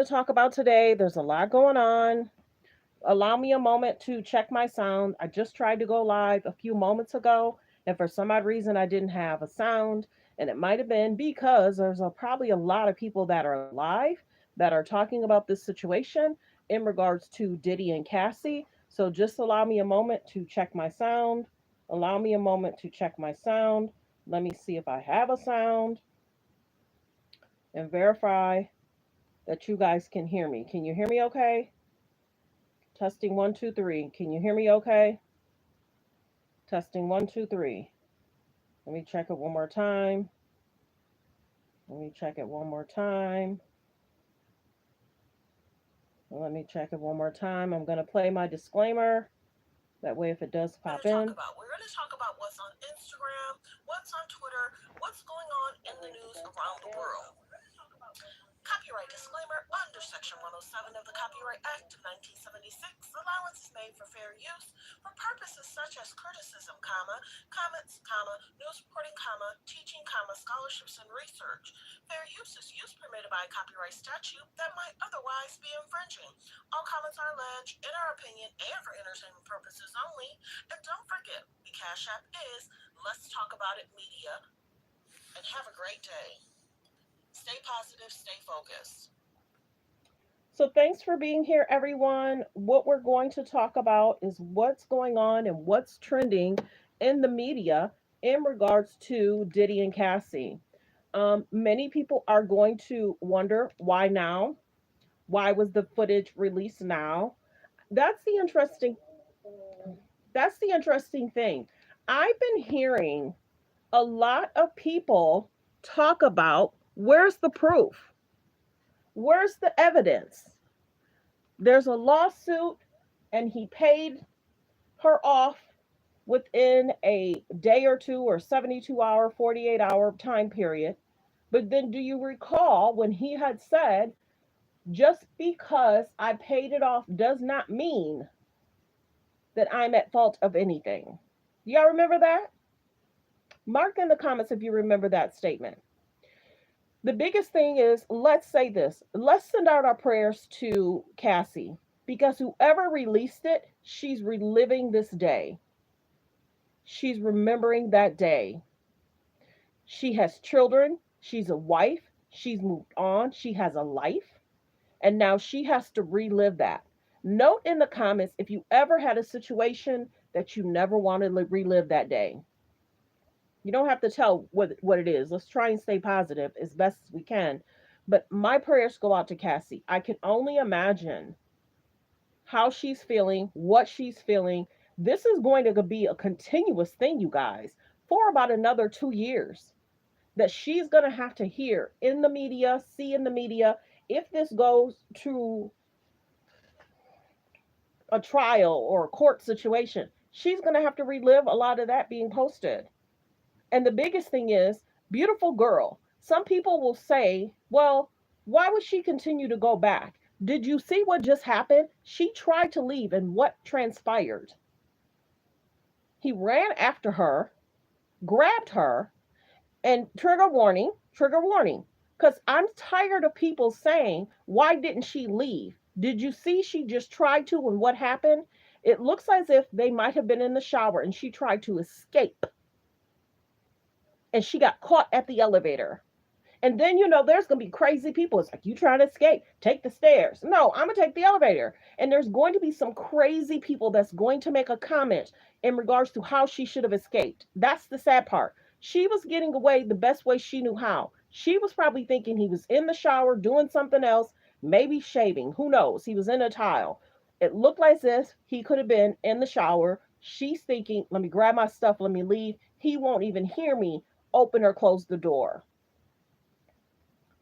talk about today. There's a lot going on. Allow me a moment to check my sound. I just tried to go live a few moments ago, and for some odd reason, I didn't have a sound. And it might have been because probably a lot of people that are live that are talking about this situation in regards to Diddy and Cassie. So just allow me a moment to check my sound. Allow me a moment to check my sound. Let me see if I have a sound and verify that you guys can hear me. Can you hear me okay? Testing one, two, three. Can you hear me okay? Testing one, two, three. Let me check it one more time. Let me check it one more time. Let me check it one more time. I'm going to play my disclaimer. That way, if it does pop in. We're going to talk about what's on Instagram, what's on Twitter, what's going on in the news around the world. Copyright disclaimer under Section 107 of the Copyright Act of 1976, allowance is made for fair use for purposes such as criticism, comments, news reporting, teaching, scholarships, and research. Fair use is use permitted by a copyright statute that might otherwise be infringing. All comments are alleged, in our opinion, and for entertainment purposes only. And don't forget, the Cash App is Let's Talk About It Media. And have a great day. Stay positive, stay focused. So, thanks for being here, everyone. What we're going to talk about is what's going on and what's trending in the media in regards to Diddy and Cassie. Many people are going to wonder why now? Why was the footage released now? That's the interesting that's the interesting thing. I've been hearing a lot of people talk about where's the proof? Where's the evidence? There's a lawsuit and he paid her off within a day or two or 72-hour, 48-hour time period. But then do you recall when he had said, just because I paid it off does not mean that I'm at fault of anything? Y'all remember that? Mark in the comments if you remember that statement. The biggest thing is, let's say this. Let's send out our prayers to Cassie because whoever released it, she's reliving this day. She's remembering that day. She has children. She's a wife. She's moved on. She has a life. And now she has to relive that. Note in the comments if you ever had a situation that you never wanted to relive that day. You don't have to tell what it is. Let's try and stay positive as best as we can. But my prayers go out to Cassie. I can only imagine how she's feeling, what she's feeling. This is going to be a continuous thing, you guys, for about another 2 years that she's going to have to hear in the media, see in the media. If this goes to a trial or a court situation, she's going to have to relive a lot of that being posted. And the biggest thing is, beautiful girl. Some people will say, well, why would she continue to go back? Did you see what just happened? She tried to leave, and what transpired? He ran after her, grabbed her, and trigger warning. Because I'm tired of people saying, why didn't she leave? Did you see she just tried to, and what happened? It looks as if they might have been in the shower and she tried to escape and she got caught at the elevator. And then, there's going to be crazy people. It's like, you trying to escape, take the stairs. No, I'm going to take the elevator. And there's going to be some crazy people that's going to make a comment in regards to how she should have escaped. That's the sad part. She was getting away the best way she knew how. She was probably thinking he was in the shower doing something else, maybe shaving. Who knows? He was in a tile. It looked like this. He could have been in the shower. She's thinking, let me grab my stuff, let me leave. He won't even hear me open or close the door.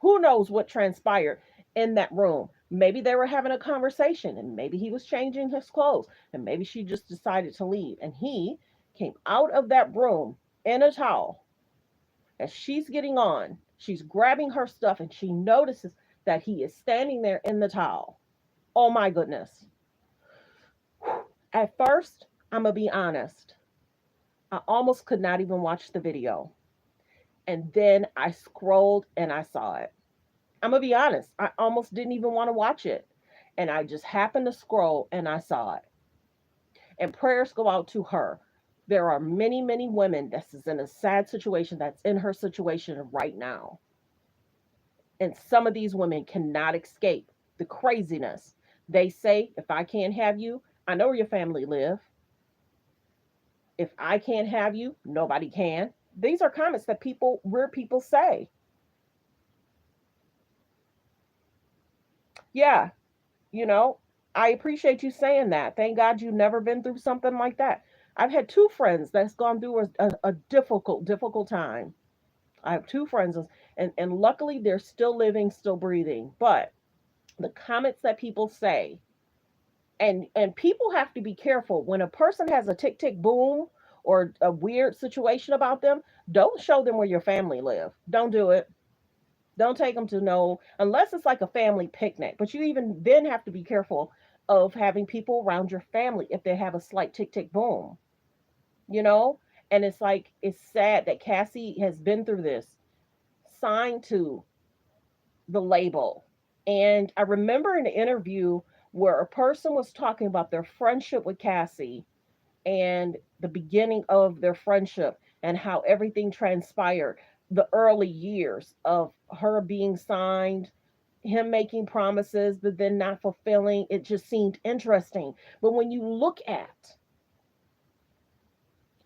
Who knows what transpired in that room? Maybe they were having a conversation and maybe he was changing his clothes and maybe she just decided to leave. And he came out of that room in a towel. As she's getting on, she's grabbing her stuff and she notices that he is standing there in the towel. Oh my goodness. At first, I'm going to be honest, I almost could not even watch the video. And then I scrolled and I saw it. I'm gonna be honest. I almost didn't even want to watch it. And I just happened to scroll and I saw it. And prayers go out to her. There are many, many women that is in a sad situation that's in her situation right now. And some of these women cannot escape the craziness. They say, if I can't have you, I know where your family live. If I can't have you, nobody can. These are comments that weird people say. Yeah, you know, I appreciate you saying that. Thank God you've never been through something like that. I've had two friends that's gone through a difficult, difficult time. I have two friends, and luckily they're still living, still breathing. But the comments that people say, and people have to be careful when a person has a tick tick boom or a weird situation about them. Don't show them where your family live. Don't do it. Don't take them to know unless it's like a family picnic. But you even then have to be careful of having people around your family if they have a slight tick tick boom. You know, and it's like it's sad that Cassie has been through this, signed to the label. And I remember an interview where a person was talking about their friendship with Cassie and the beginning of their friendship and how everything transpired, the early years of her being signed, him making promises, but then not fulfilling. It just seemed interesting. But when you look at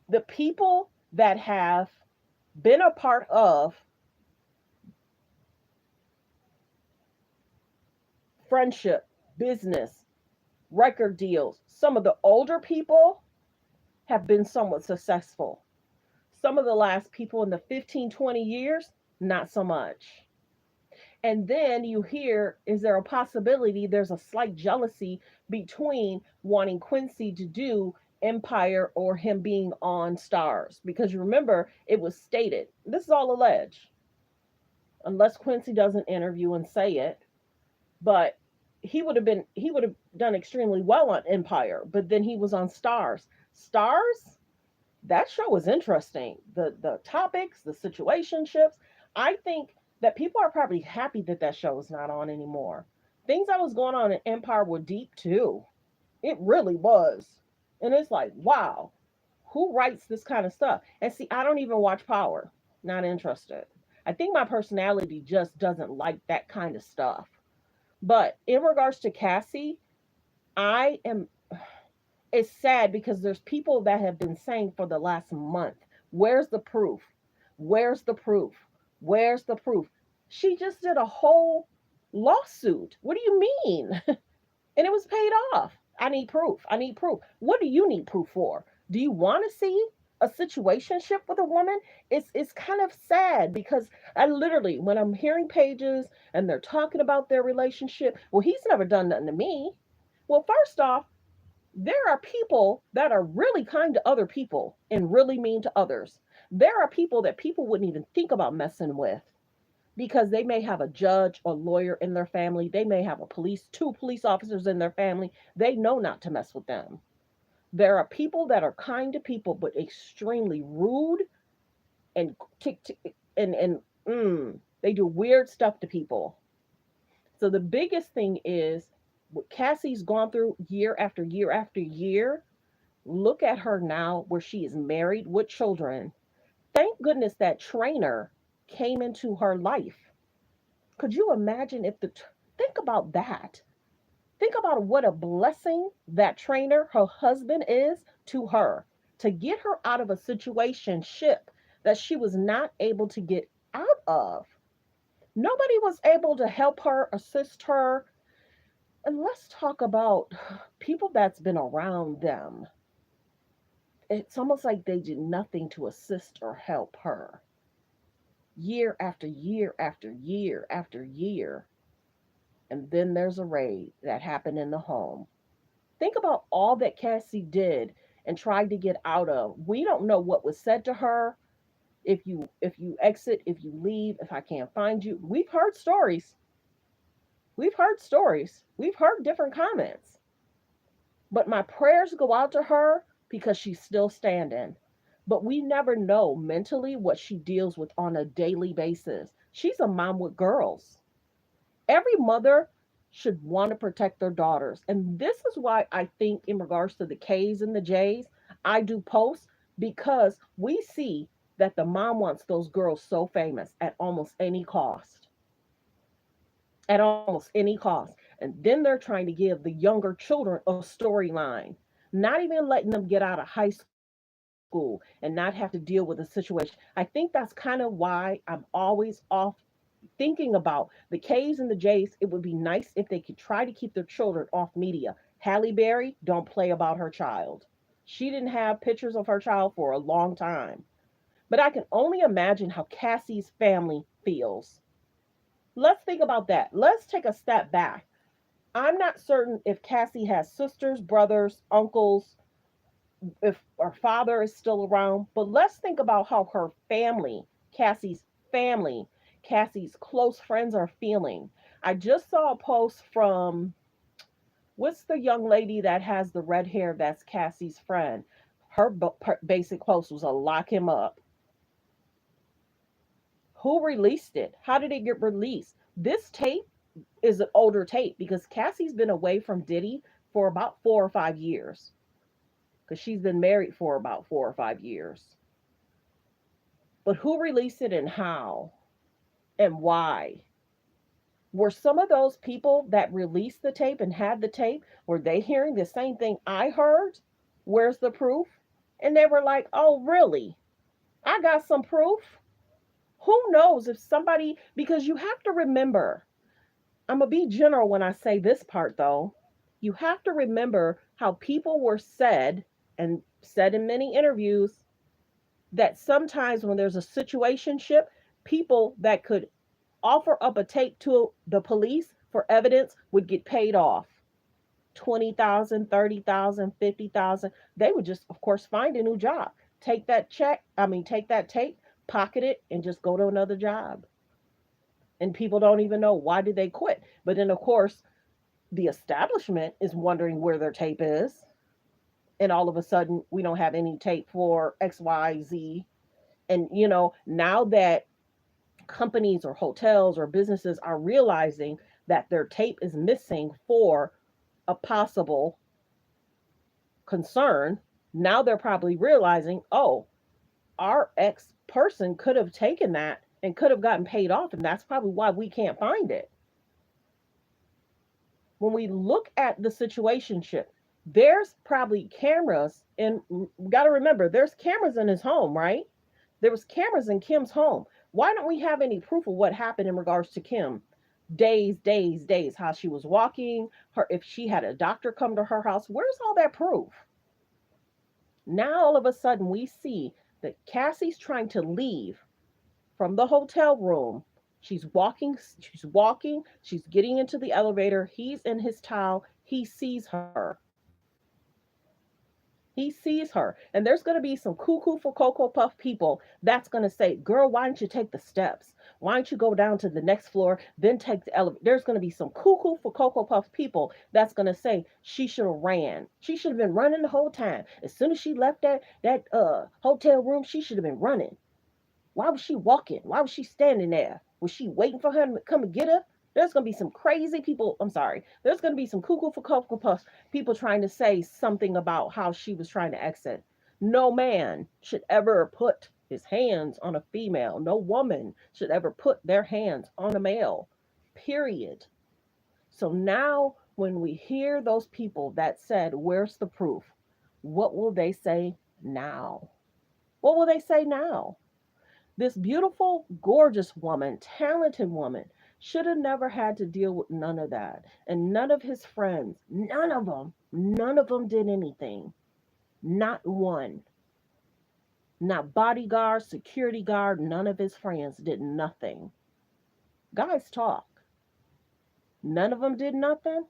the people that have been a part of friendship, business, record deals, some of the older people have been somewhat successful. Some of the last people in the 15, 20 years, not so much. And then you hear, is there a possibility there's a slight jealousy between wanting Quincy to do Empire or him being on Stars? Because you remember, it was stated, this is all alleged, unless Quincy does an interview and say it, but he would have done extremely well on Empire, but then he was on Stars. Stars, that show was interesting. The topics, the situationships. I think that people are probably happy that that show is not on anymore. Things that was going on in Empire were deep too. It really was. And it's like, wow, who writes this kind of stuff? And see, I don't even watch Power. Not interested. I think my personality just doesn't like that kind of stuff. But in regards to Cassie, I am it's sad because there's people that have been saying for the last month, where's the proof? Where's the proof? Where's the proof? She just did a whole lawsuit. What do you mean? And it was paid off. I need proof. I need proof. What do you need proof for? Do you want to see a situationship with a woman? It's kind of sad because I literally when I'm hearing pages and they're talking about their relationship, well, he's never done nothing to me. Well, first off, there are people that are really kind to other people and really mean to others. There are people that people wouldn't even think about messing with because they may have a judge or lawyer in their family. They may have two police officers in their family. They know not to mess with them. There are people that are kind to people but extremely rude and they do weird stuff to people. So the biggest thing is what Cassie's gone through year after year after year. Look at her now where she is married with children. Thank goodness that trainer came into her life. Could you imagine if think about that. Think about what a blessing that trainer, her husband, is to her to get her out of a situation ship that she was not able to get out of. Nobody was able to help her, assist her. And let's talk about people that's been around them. It's almost like they did nothing to assist or help her. Year after year after year after year. And then there's a raid that happened in the home. Think about all that Cassie did and tried to get out of. We don't know what was said to her. If you exit, if you leave, if I can't find you. We've heard stories. We've heard stories. We've heard different comments. But my prayers go out to her because she's still standing. But we never know mentally what she deals with on a daily basis. She's a mom with girls. Every mother should want to protect their daughters. And this is why I think, in regards to the K's and the J's, I do posts, because we see that the mom wants those girls so famous at almost any cost, at almost any cost. And then they're trying to give the younger children a storyline, not even letting them get out of high school and not have to deal with a situation. I think that's kind of why I'm always off thinking about the K's and the J's. It would be nice if they could try to keep their children off media. Halle Berry, don't play about her child. She didn't have pictures of her child for a long time. But I can only imagine how Cassie's family feels. Let's think about that. Let's take a step back. I'm not certain if Cassie has sisters, brothers, uncles, if her father is still around, but let's think about how her family, Cassie's family, Cassie's close friends are feeling. I just saw a post from, what's the young lady that has the red hair that's Cassie's friend? Her basic post was a lock him up. Who released it? How did it get released? This tape is an older tape because Cassie's been away from Diddy for about 4 or 5 years, because she's been married for about 4 or 5 years. But who released it and how and why? Were some of those people that released the tape and had the tape, were they hearing the same thing I heard? Where's the proof? And they were like, oh, really? I got some proof. Who knows if somebody, because you have to remember, I'm going to be general when I say this part though. You have to remember how people were said, and said in many interviews, that sometimes when there's a situationship, people that could offer up a tape to the police for evidence would get paid off. 20,000, 30,000, 50,000. They would just, of course, find a new job. Take that check, take that tape, pocket it, and just go to another job. And people don't even know why did they quit. But then, of course, the establishment is wondering where their tape is. And all of a sudden, we don't have any tape for XYZ. And, now that companies or hotels or businesses are realizing that their tape is missing for a possible concern, now they're probably realizing, oh, our ex person could have taken that and could have gotten paid off, and that's probably why we can't find it. When we look at the situationship, there's probably cameras, and we got to remember there's cameras in his home, right? There was cameras in Kim's home. Why don't we have any proof of what happened in regards to Kim? Days, how she was walking, her, if she had a doctor come to her house. Where's all that proof? Now all of a sudden we see that Cassie's trying to leave from the hotel room. She's getting into the elevator. He's in his towel. He sees her. He sees her. And there's going to be some cuckoo for Cocoa Puff people that's going to say, girl, why don't you take the steps? Why don't you go down to the next floor, then take the elevator? There's going to be some cuckoo for Cocoa Puff people that's going to say she should have ran. She should have been running the whole time. As soon as she left that hotel room, she should have been running. Why was she walking? Why was she standing there? Was she waiting for him to come and get her? There's going to be some crazy people. I'm sorry. There's going to be some cuckoo for Cocoa Puffs people trying to say something about how she was trying to exit. No man should ever put his hands on a female. No woman should ever put their hands on a male. Period. So now, when we hear those people that said, where's the proof? What will they say now? What will they say now? This beautiful, gorgeous woman, talented woman, should have never had to deal with none of that. And none of his friends, none of them did anything. Not one. Not bodyguard, security guard, none of his friends did nothing. Guys talk. None of them did nothing.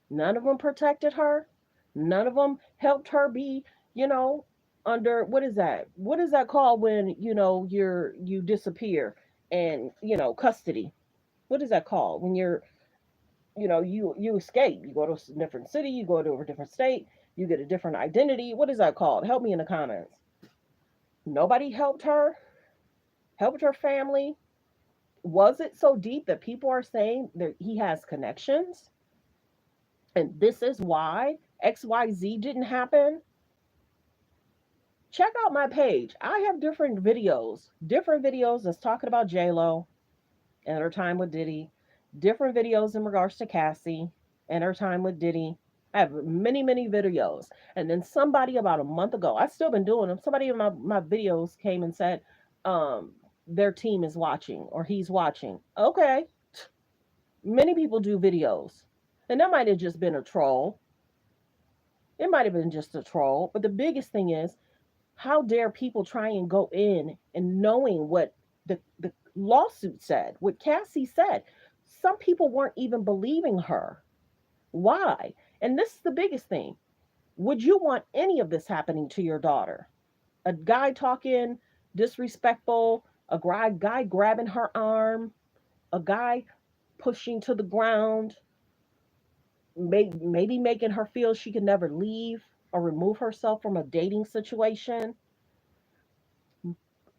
None of them protected her. None of them helped her be, you know, under, what is that? What is that called when, you disappear and, custody? What is that called when you escape? You go to a different city, you go to a different state, you get a different identity. What is that called? Help me in the comments. Nobody helped her family. Was it so deep that people are saying that he has connections and this is why XYZ didn't happen? Check out my page. I have different videos that's talking about J-Lo and her time with Diddy, different videos in regards to Cassie and her time with Diddy. I have many videos. And then somebody about a month ago, I've still been doing them. Somebody in my videos came and said, um, their team is watching or he's watching. Okay. Many people do videos. And that might have just been a troll. It might have been just a troll. But the biggest thing is, how dare people try and go in and knowing what the lawsuit said, what Cassie said. Some people weren't even believing her. Why? And this is the biggest thing. Would you want any of this happening to your daughter? A guy talking disrespectful, a guy grabbing her arm, a guy pushing to the ground, maybe making her feel she could never leave or remove herself from a dating situation.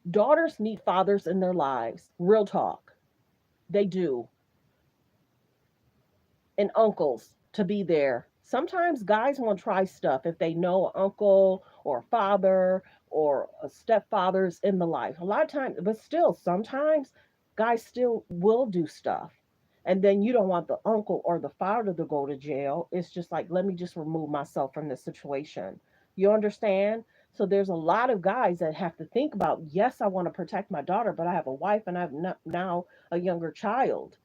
Daughters need fathers in their lives. Real talk. They do. And uncles to be there. Sometimes guys want to try stuff if they know an uncle or a father or a stepfather's in the life. A lot of times, but still, sometimes guys still will do stuff. And then you don't want the uncle or the father to go to jail. It's just like, let me just remove myself from this situation. You understand? So there's a lot of guys that have to think about, yes, I want to protect my daughter, but I have a wife and I have now a younger child.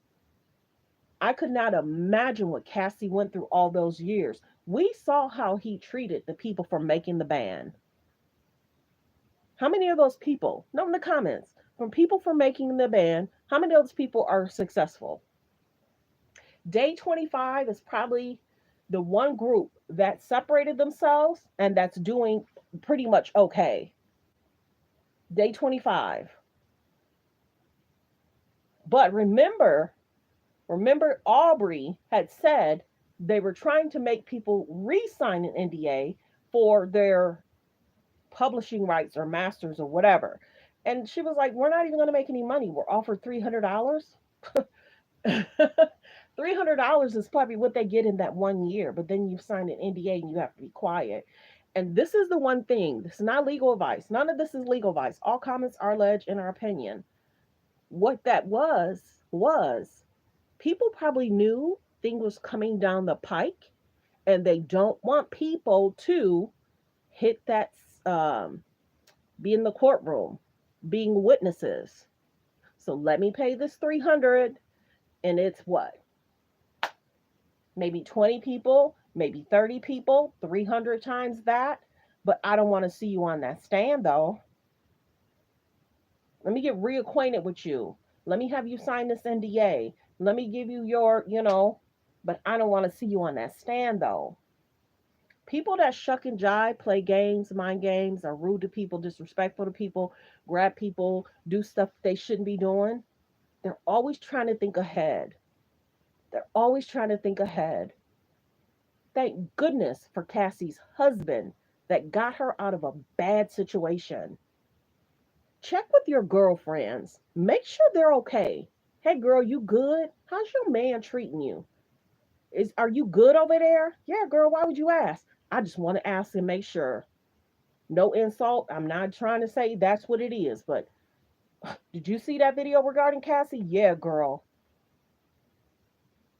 I could not imagine what Cassie went through all those years. We saw how he treated the people for making the band. How many of those people, note in the comments, from people for making the band, how many of those people are successful? Day 25 is probably the one group that separated themselves and that's doing pretty much okay. Day 25. But remember Aubrey had said they were trying to make people re-sign an NDA for their publishing rights or masters or whatever. And she was like, we're not even going to make any money. We're offered $300. $300 is probably what they get in that 1 year, but then you sign an NDA and you have to be quiet. And this is the one thing, this is not legal advice. None of this is legal advice. All comments are alleged in our opinion. What that was people probably knew things was coming down the pike and they don't want people to hit that um, be in the courtroom being witnesses. So let me pay this 300 and it's what, maybe 20 people, maybe 30 people, 300 times that. But I don't want to see you on that stand though. Let me get reacquainted with you. Let me have you sign this NDA. Let me give you your. But I don't want to see you on that stand though. People that shuck and jive, play games, mind games, are rude to people, disrespectful to people, grab people, do stuff they shouldn't be doing, they're always trying to think ahead. They're always trying to think ahead. Thank goodness for Cassie's husband that got her out of a bad situation. Check with your girlfriends. Make sure they're okay. Hey girl, you good? How's your man treating you? Are you good over there? Yeah, girl, why would you ask? I just want to ask and make sure. No insult. I'm not trying to say that's what it is, but did you see that video regarding Cassie? Yeah, girl.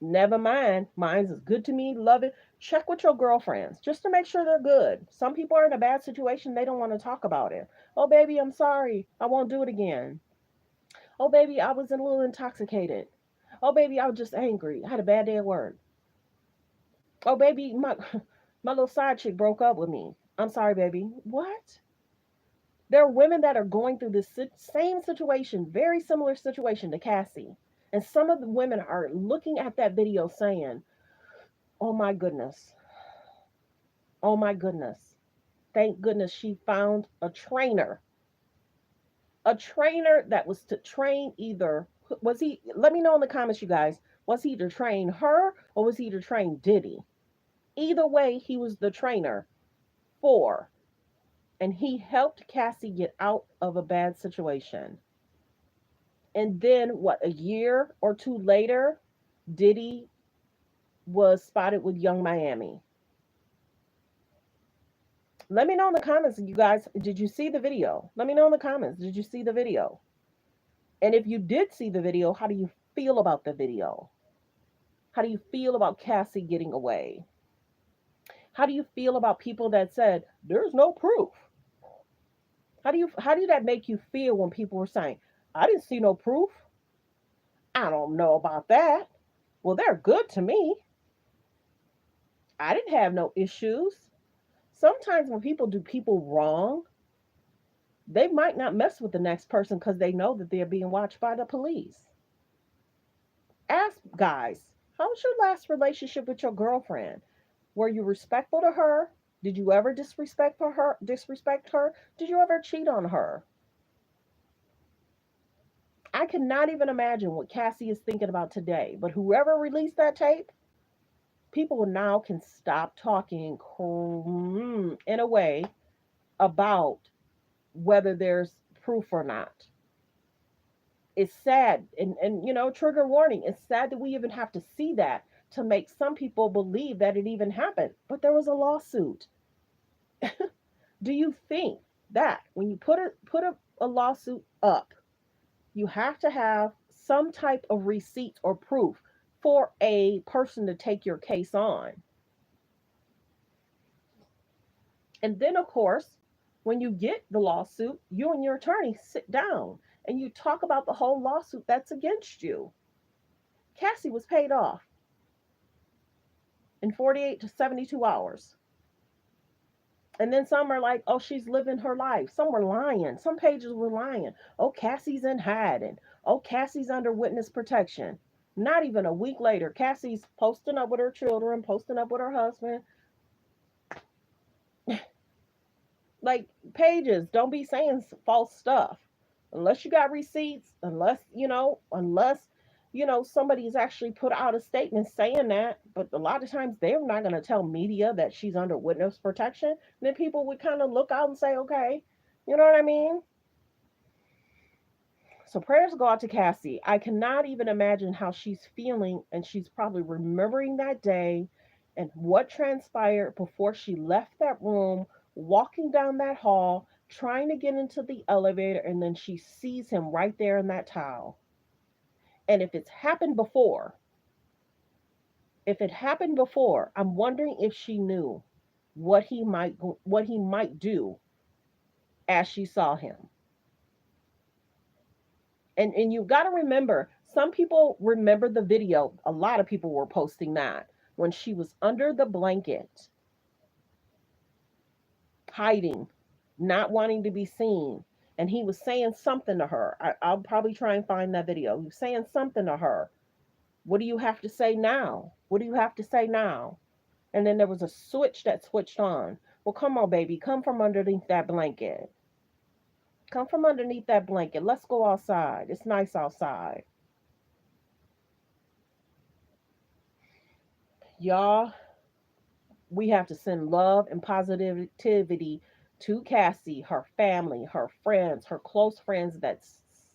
Never mind. Mine's is good to me. Love it. Check with your girlfriends just to make sure they're good. Some people are in a bad situation. They don't want to talk about it. Oh, baby, I'm sorry. I won't do it again. Oh, baby, I was a little intoxicated. Oh, baby, I was just angry. I had a bad day at work. Oh, baby, my little side chick broke up with me. I'm sorry, baby. What? There are women that are going through this same situation, very similar situation to Cassie. And some of the women are looking at that video saying, oh my goodness, oh my goodness. Thank goodness she found a trainer that was to train either, was he, let me know in the comments, you guys, was he to train her or was he to train Diddy? Either way, he was the trainer for, and he helped Cassie get out of a bad situation. And then what, a year or two later, Diddy was spotted with Young Miami. Let me know in the comments, you guys, did you see the video? Let me know in the comments, did you see the video? And if you did see the video, how do you feel about the video? How do you feel about Cassie getting away? How do you feel about people that said there's no proof? How did that make you feel when people were saying, I didn't see no proof? I don't know about that. Well, they're good to me. I didn't have no issues. Sometimes when people do people wrong, they might not mess with the next person because they know that they're being watched by the police. Ask guys, how was your last relationship with your girlfriend? Were you respectful to her? Did you ever disrespect for her? Disrespect her? Did you ever cheat on her? I cannot even imagine what Cassie is thinking about today. But whoever released that tape, people now can stop talking in a way about whether there's proof or not. It's sad, and trigger warning. It's sad that we even have to see that to make some people believe that it even happened. But there was a lawsuit. Do you think that when you put a lawsuit up, you have to have some type of receipt or proof for a person to take your case on? And then, of course, when you get the lawsuit, you and your attorney sit down and you talk about the whole lawsuit that's against you. Cassie was paid off in 48 to 72 hours. And then some are like, oh, she's living her life. Some were lying. Some pages were lying. Oh, Cassie's in hiding. Oh, Cassie's under witness protection. Not even a week later, Cassie's posting up with her children, posting up with her husband. Like, pages, don't be saying false stuff. Unless you got receipts, unless somebody's actually put out a statement saying that. But a lot of times they're not going to tell media that she's under witness protection. Then people would kind of look out and say, okay, you know what I mean? So prayers go out to Cassie. I cannot even imagine how she's feeling, and she's probably remembering that day and what transpired before she left that room, walking down that hall, trying to get into the elevator, and then she sees him right there in that towel. And if it happened before, I'm wondering if she knew what he might do as she saw him. And you got to remember, some people remember the video. A lot of people were posting that when she was under the blanket, hiding, not wanting to be seen. And he was saying something to her. I'll probably try and find that video. He was saying something to her. What do you have to say now? What do you have to say now? And then there was a switch that switched on. Well, come on, baby. Come from underneath that blanket. Come from underneath that blanket. Let's go outside. It's nice outside. Y'all, we have to send love and positivity to Cassie, her family, her friends, her close friends that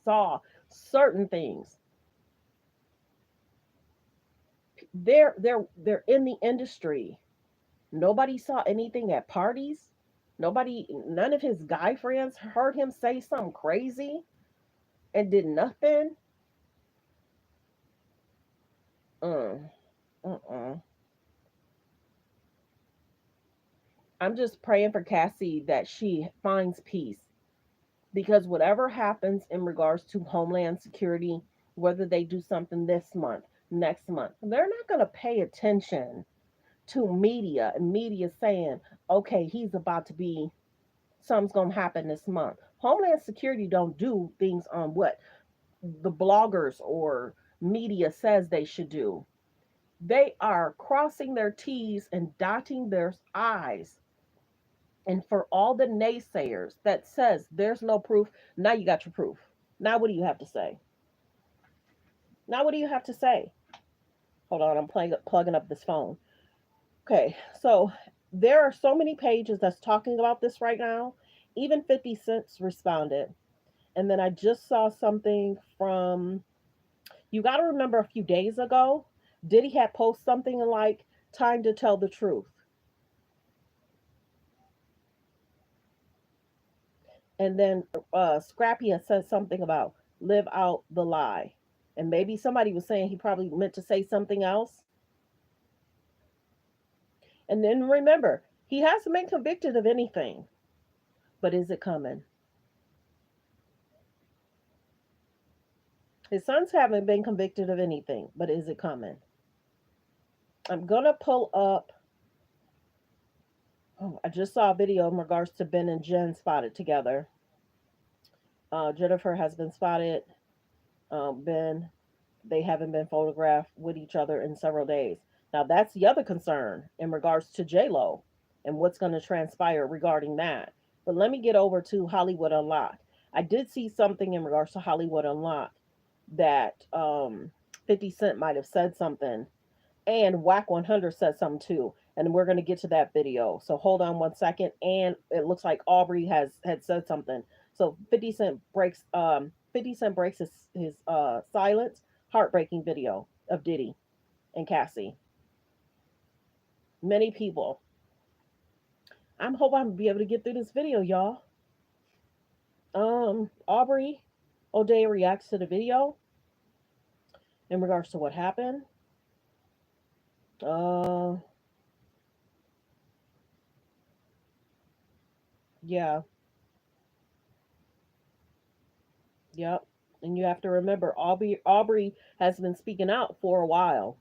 saw certain things. They're in the industry. Nobody saw anything at parties. None of his guy friends heard him say something crazy and did nothing. Mm, mm-mm. I'm just praying for Cassie that she finds peace, because whatever happens in regards to Homeland Security, whether they do something this month, next month, they're not going to pay attention to media and media saying, okay, he's about to be, something's going to happen this month. Homeland Security don't do things on what the bloggers or media says they should do. They are crossing their T's and dotting their I's. And for all the naysayers that says there's no proof, now you got your proof. Now what do you have to say? Now what do you have to say? Hold on, I'm plugging up this phone. Okay, so there are so many pages that's talking about this right now. Even 50 Cent responded. And then I just saw something from, you got to remember a few days ago, Diddy had posted something like, time to tell the truth. And then Scrappy had said something about live out the lie. And maybe somebody was saying he probably meant to say something else. And then remember, he hasn't been convicted of anything. But is it coming? His sons haven't been convicted of anything. But is it coming? I'm going to pull up. Oh, I just saw a video in regards to Ben and Jen spotted together. Jennifer has been spotted. Ben, they haven't been photographed with each other in several days. Now that's the other concern in regards to J Lo and what's going to transpire regarding that. But let me get over to Hollywood Unlocked. I did see something in regards to Hollywood Unlocked that 50 Cent might have said something, and Whack 100 said something too. And we're going to get to that video. So hold on one second. And it looks like Aubrey had said something. So 50 Cent breaks his silence. Heartbreaking video of Diddy and Cassie. Many people. I'm hoping I'm gonna be able to get through this video, y'all. Aubrey O'Day reacts to the video in regards to what happened. Uh, yeah, yep. And you have to remember, Aubrey has been speaking out for a while.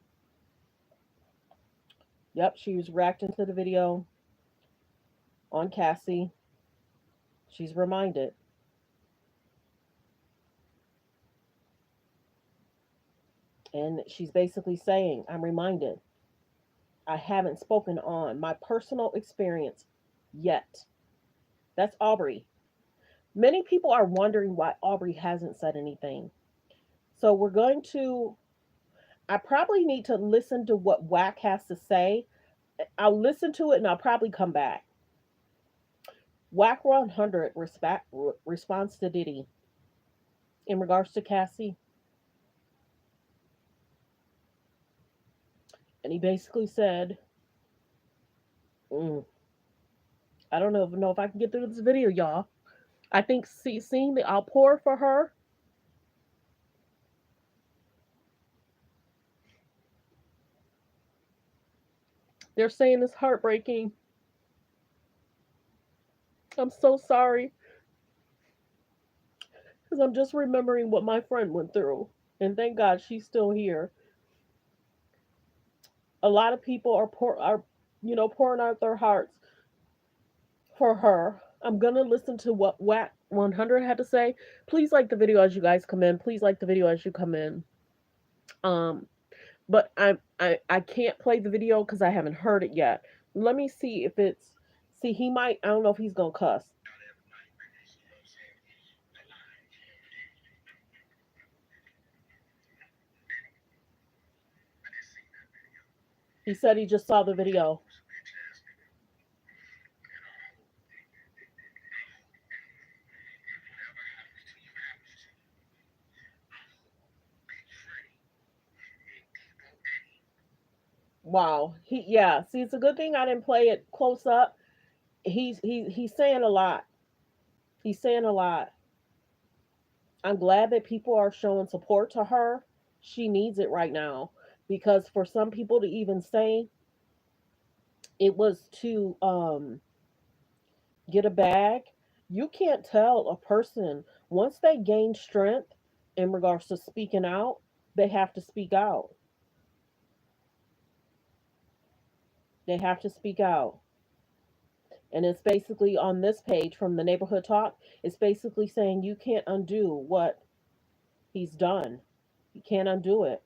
Yep, she was reacting to the video on Cassie. She's reminded. And she's basically saying, I'm reminded. I haven't spoken on my personal experience yet. That's Aubrey. Many people are wondering why Aubrey hasn't said anything. So we're going to, I probably need to listen to what Whack has to say. I'll listen to it and I'll probably come back. Whack 100 responds to Diddy in regards to Cassie. And he basically said, mm, I don't know if I can get through this video, y'all. I think seeing the outpour for her, they're saying it's heartbreaking. I'm so sorry because I'm just remembering what my friend went through. And thank God she's still here. A lot of people are pouring out their hearts for her. I'm gonna listen to what Whack 100 had to say. Please like the video as you guys come in. Please like the video as you come in. Um, but I can't play the video because I haven't heard it yet. Let me see if it's. See, he might. I don't know if he's gonna cuss. He said he just saw the video. Wow. Yeah. See, it's a good thing I didn't play it close up. He's saying a lot. He's saying a lot. I'm glad that people are showing support to her. She needs it right now because for some people to even say it was to get a bag, you can't tell a person once they gain strength in regards to speaking out, they have to speak out. They have to speak out. And it's basically on this page from the neighborhood talk, it's basically saying you can't undo what he's done. You can't undo it.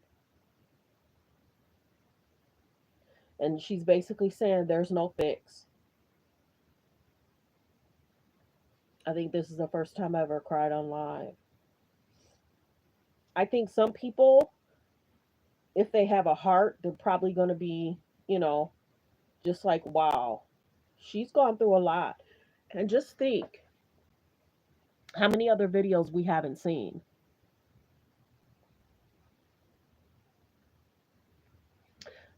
And she's basically saying there's no fix. I think this is the first time I ever cried on live. I think some people, if they have a heart, they're probably going to be, you know, just like, wow, she's gone through a lot. And just think, How many other videos we haven't seen?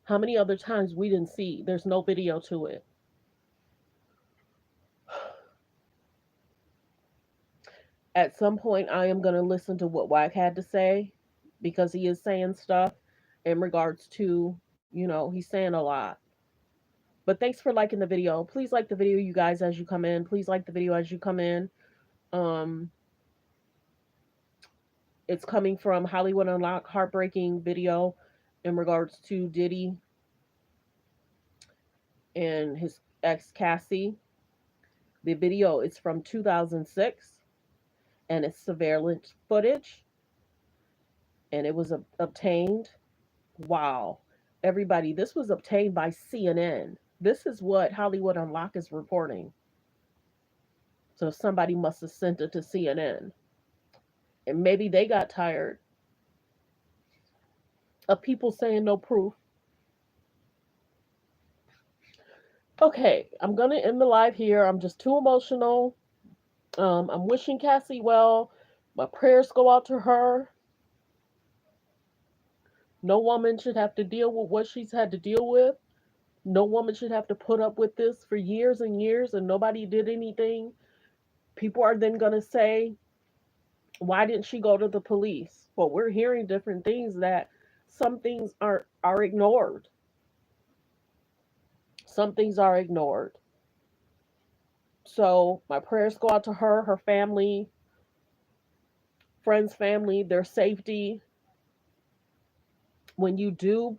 How many other times we didn't see? There's no video to it. At some point, I am going to listen to what Wack had to say because he is saying stuff in regards to, he's saying a lot. But thanks for liking the video. Please like the video, you guys, as you come in. Please like the video as you come in. Um, it's coming from Hollywood Unlocked heartbreaking video in regards to Diddy and his ex Cassie. The video is from 2006 and it's surveillance footage and it was obtained. Wow. Everybody, this was obtained by CNN. This is what Hollywood Unlocked is reporting. So somebody must have sent it to CNN. And maybe they got tired of people saying no proof. Okay, I'm going to end the live here. I'm just too emotional. I'm wishing Cassie well. My prayers go out to her. No woman should have to deal with what she's had to deal with. No woman should have to put up with this for years and years and nobody did anything. People are then going to say, why didn't she go to the police? Well, we're hearing different things that some things are ignored. Some things are ignored. So my prayers go out to her, her family, friends, family, their safety. When you do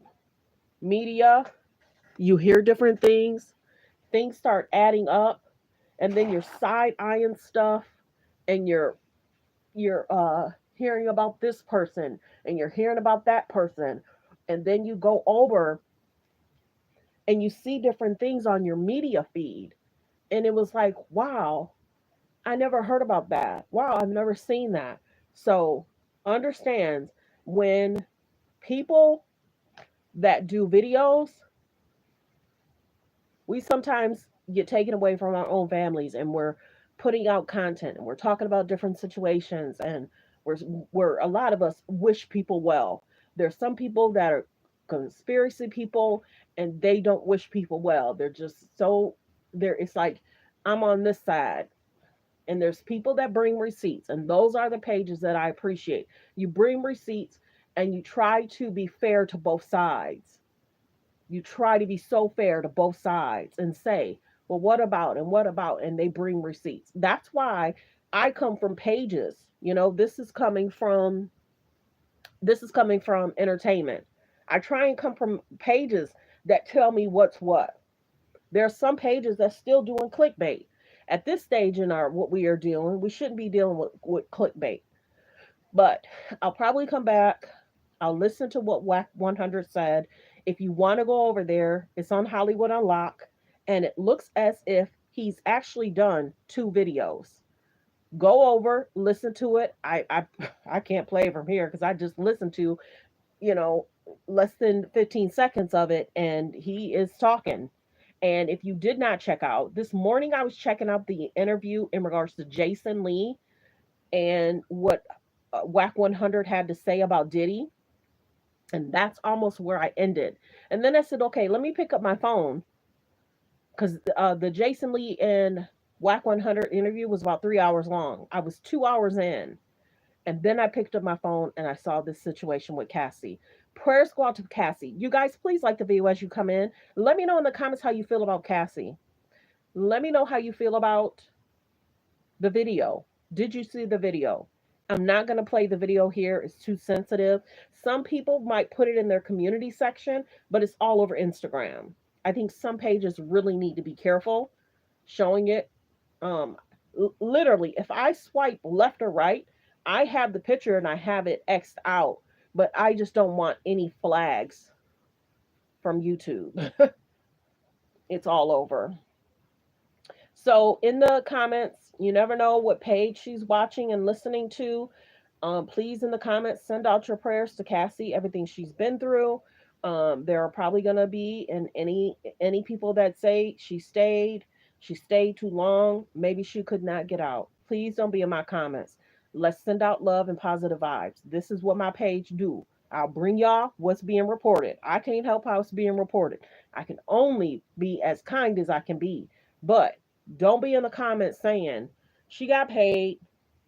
media, you hear different things start adding up, and then you're side eyeing stuff, and you're hearing about this person, and you're hearing about that person, and then you go over and you see different things on your media feed, and it was like, wow, I never heard about that. Wow, I've never seen that. So understand when people that do videos, we sometimes get taken away from our own families and we're putting out content and we're talking about different situations and we're we're a lot of us wish people well. There's some people that are conspiracy people and they don't wish people well. They're just so there it's like I'm on this side and there's people that bring receipts and those are the pages that I appreciate. You bring receipts and you try to be fair to both sides. You try to be so fair to both sides and say, well, what about and what about? And they bring receipts. That's why I come from pages. This is coming from entertainment. I try and come from pages that tell me what's what. There are some pages that still doing clickbait. At this stage in our what we are dealing, we shouldn't be dealing with clickbait. But I'll probably come back. I'll listen to what WAC 100 said. If you want to go over there, it's on Hollywood Unlock, and it looks as if he's actually done 2 videos. Go over, listen to it. I can't play from here because I just listened to you know less than 15 seconds of it, and he is talking. And if you did not check out this morning, I was checking out the interview in regards to Jason Lee and what WAC 100 had to say about Diddy. And that's almost where I ended. And then I said, okay, let me pick up my phone because the Jason Lee and WAC 100 interview was about 3 hours long. I was 2 hours in. And then I picked up my phone and I saw this situation with Cassie. Prayers go out to Cassie. You guys, please like the video as you come in. Let me know in the comments how you feel about Cassie. Let me know how you feel about the video. Did you see the video? I'm not going to play the video here. It's too sensitive. Some people might put it in their community section, but it's all over Instagram. I think some pages really need to be careful showing it. Um, Literally, if I swipe left or right, I have the picture and I have it X'd out, but I just don't want any flags from YouTube. It's all over. So in the comments, you never know what page she's watching and listening to. Please in the comments send out your prayers to Cassie, everything she's been through. There are probably gonna be and any people that say she stayed too long. Maybe she could not get out. Please don't be in my comments. Let's send out love and positive vibes. This is what my page do. I'll bring y'all what's being reported. I can't help how it's being reported. I can only be as kind as I can be. But don't be in the comments saying she got paid.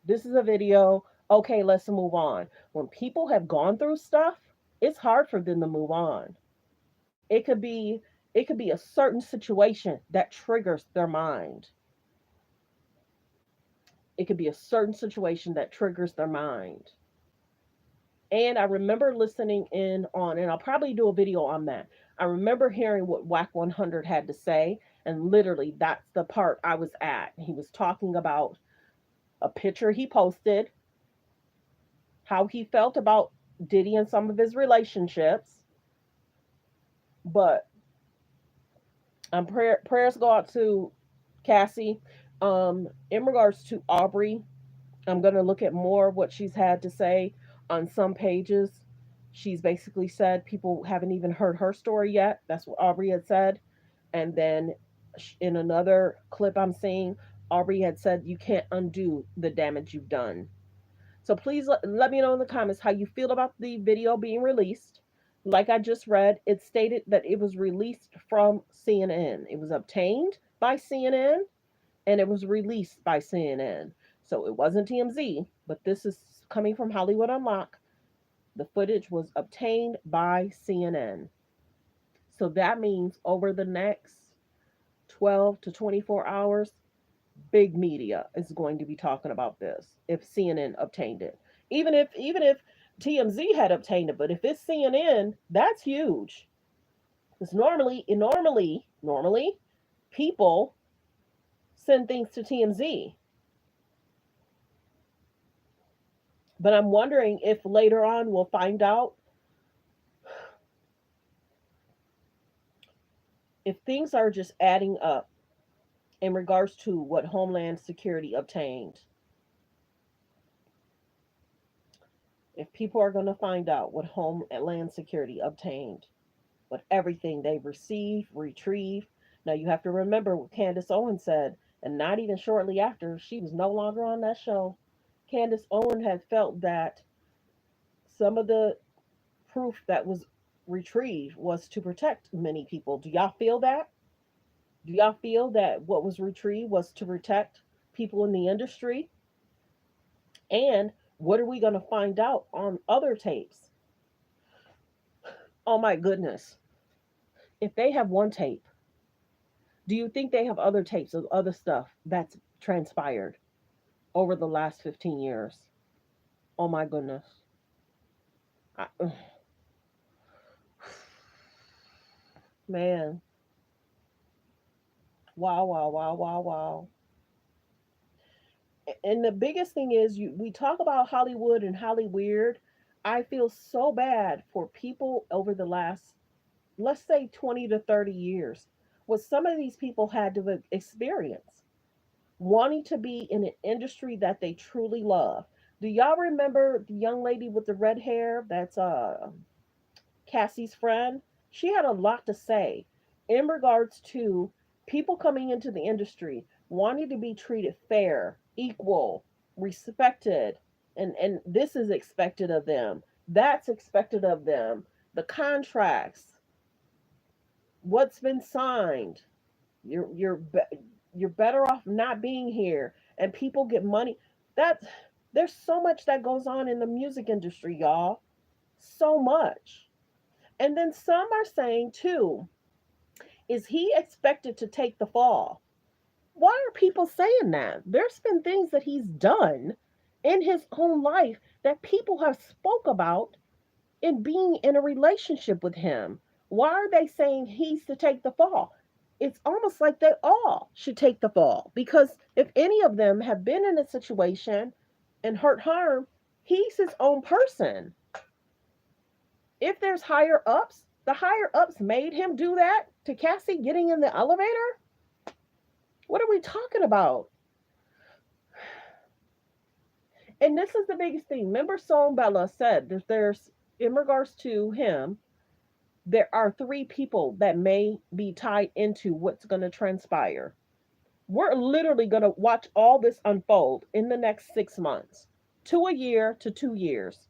This is a video. Okay, let's move on. When people have gone through stuff, it's hard for them to move on. It could be it could be a certain situation that triggers their mind. It could be a certain situation that triggers their mind. And I remember listening in on, and I'll probably do a video on that. I remember hearing what Whack 100 had to say, and literally that's the part I was at. He was talking about a picture he posted, how he felt about Diddy and some of his relationships. But prayers go out to Cassie. In regards to Aubrey, I'm going to look at more of what she's had to say on some pages. She's basically said people haven't even heard her story yet. That's what Aubrey had said. And then in another clip I'm seeing, Aubrey had said, you can't undo the damage you've done. So please let me know in the comments how you feel about the video being released. Like I just read, it stated that it was released from CNN. It was obtained by CNN and it was released by CNN. So it wasn't TMZ, but this is coming from Hollywood Unlock. The footage was obtained by CNN. So that means over the next 12 to 24 hours, big media is going to be talking about this if CNN obtained it. Even if TMZ had obtained it, but if it's CNN, that's huge. Because normally people send things to TMZ. But I'm wondering if later on we'll find out if things are just adding up in regards to what Homeland Security obtained. If people are going to find out what Homeland Security obtained, what everything they receive, retrieve. Now you have to remember what Candace Owens said, and not even shortly after, she was no longer on that show. Candace Owens had felt that some of the proof that was retrieved was to protect many people. Do y'all feel that? Do y'all feel that what was retrieved was to protect people in the industry? And what are we going to find out on other tapes? Oh my goodness. If they have one tape, do you think they have other tapes of other stuff that's transpired over the last 15 years? Oh my goodness. I, man. Wow, wow, wow, wow, wow. And the biggest thing is we talk about Hollywood and Hollyweird. I feel so bad for people over the last, let's say, 20 to 30 years, what some of these people had to experience wanting to be in an industry that they truly love. Do y'all remember the young lady with the red hair that's Cassie's friend? She had a lot to say in regards to people coming into the industry wanting to be treated fair, equal, respected, and this is expected of them. That's expected of them. The contracts, what's been signed. You're better off not being here, and people get money. That there's so much that goes on in the music industry, y'all. So much. And then some are saying too, is he expected to take the fall? Why are people saying that? There's been things that he's done in his own life that people have spoke about in being in a relationship with him. Why are they saying he's to take the fall? It's almost like they all should take the fall because if any of them have been in a situation and hurt harm, he's his own person. If there's higher ups, the higher ups made him do that to Cassie getting in the elevator. What are we talking about? And this is the biggest thing. Remember, Soul Bella said that there's, in regards to him, there are three people that may be tied into what's going to transpire. We're literally going to watch all this unfold in the next 6 months to a year to 2 years.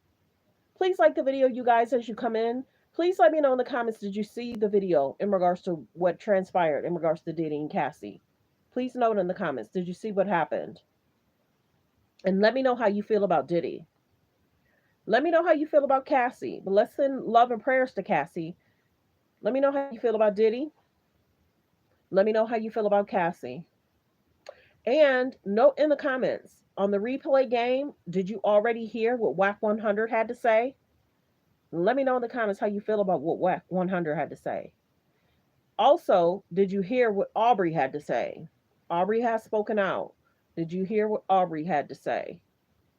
Please like the video, you guys, as you come in. Please let me know in the comments, did you see the video in regards to what transpired in regards to Diddy and Cassie? Please note in the comments, did you see what happened? And let me know how you feel about Diddy. Let me know how you feel about Cassie. But let's send love and prayers to Cassie. Let me know how you feel about Diddy. Let me know how you feel about Cassie. And note in the comments, on the replay game, did you already hear what WAC 100 had to say? Let me know in the comments how you feel about what WAC 100 had to say. Also, did you hear what Aubrey had to say? Aubrey has spoken out. Did you hear what Aubrey had to say?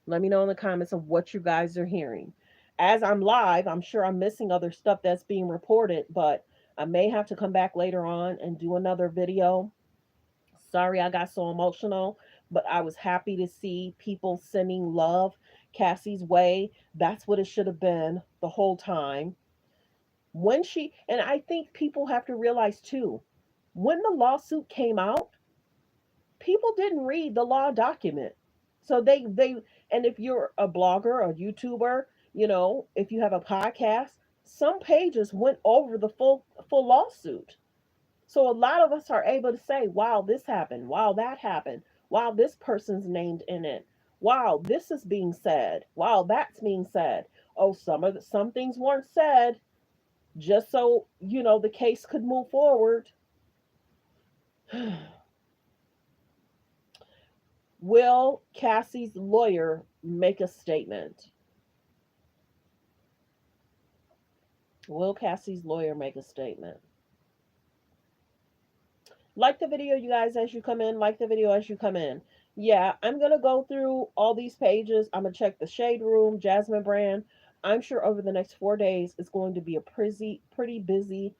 Let me know in the comments of what you guys are hearing. As I'm live, I'm sure I'm missing other stuff that's being reported, but I may have to come back later on and do another video. Sorry I got so emotional, but I was happy to see people sending love Cassie's way. That's what it should have been the whole time. And I think people have to realize too, when the lawsuit came out, people didn't read the law document. So and if you're a blogger, a YouTuber, if you have a podcast, some pages went over the full lawsuit. So a lot of us are able to say, wow, this happened, wow, that happened, wow, this person's named in it, wow, this is being said, wow, that's being said. Oh, some things weren't said, just so the case could move forward. Will Cassie's lawyer make a statement? Will Cassie's lawyer make a statement? Like the video, you guys, as you come in. Like the video as you come in. Yeah, I'm going to go through all these pages. I'm going to check the Shade Room, Jasmine Brand. I'm sure over the next 4 days, it's going to be a pretty busy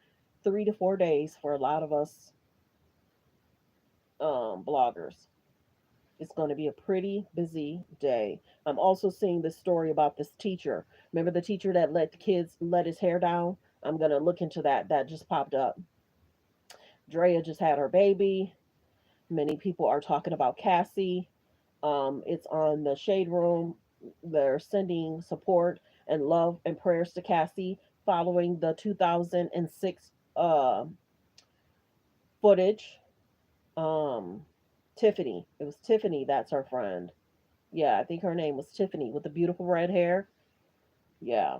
3 to 4 days for a lot of us bloggers. It's going to be a pretty busy day. I'm also seeing this story about this teacher. Remember the teacher that let the kids let his hair down? I'm going to look into that. That just popped up. Drea just had her baby. Many people are talking about Cassie. It's on the Shade Room. They're sending support and love and prayers to Cassie following the 2006 footage. Um, Tiffany. It was Tiffany. That's her friend. Yeah, I think her name was Tiffany with the beautiful red hair. Yeah.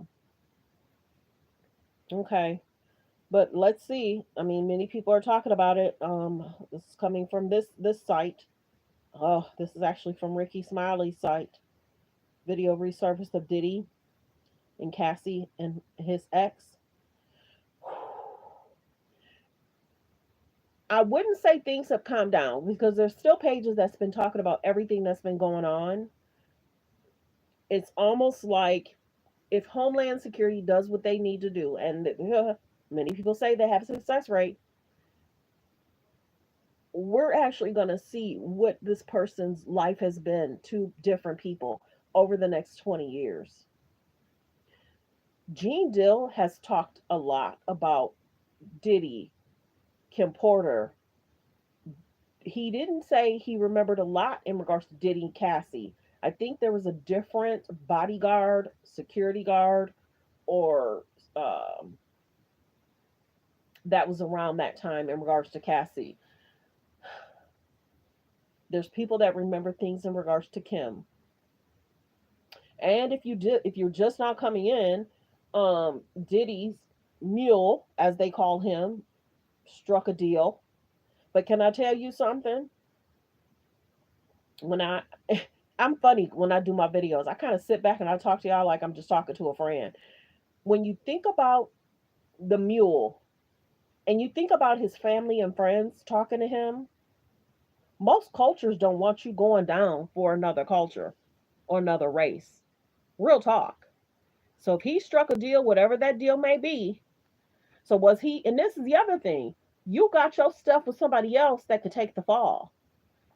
Okay. But let's see. I mean, many people are talking about it. This is coming from this site. Oh, this is actually from Ricky Smiley's site. Video resurfaced of Diddy and Cassie and his ex. I wouldn't say things have calmed down because there's still pages that's been talking about everything that's been going on. It's almost like if Homeland Security does what they need to do, and many people say they have a success rate, we're actually going to see what this person's life has been to different people over the next 20 years. Gene Dill has talked a lot about Diddy, Kim Porter. He didn't say he remembered a lot in regards to Diddy and Cassie. I think there was a different bodyguard, security guard, or that was around that time in regards to Cassie. There's people that remember things in regards to Kim. And if you're just not coming in, Diddy's mule, as they call him, struck a deal. But can I tell you something? When I'm funny when I do my videos. I kind of sit back and I talk to y'all like I'm just talking to a friend. When you think about the mule and you think about his family and friends talking to him, most cultures don't want you going down for another culture or another race. Real talk. So if he struck a deal, whatever that deal may be, so was he, and this is the other thing, you got your stuff with somebody else that could take the fall.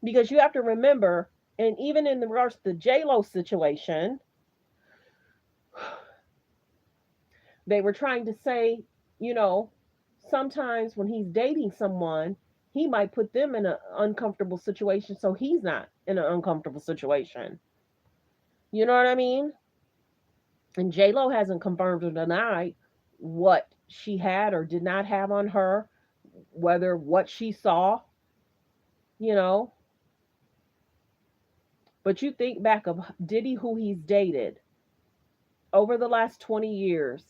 Because you have to remember, and even in regards to the J-Lo situation, they were trying to say, you know, sometimes when he's dating someone, he might put them in an uncomfortable situation so he's not in an uncomfortable situation. You know what I mean? And J Lo hasn't confirmed or denied what she had or did not have on her, whether what she saw, you know. But you think back of Diddy, who he's dated over the last 20 years,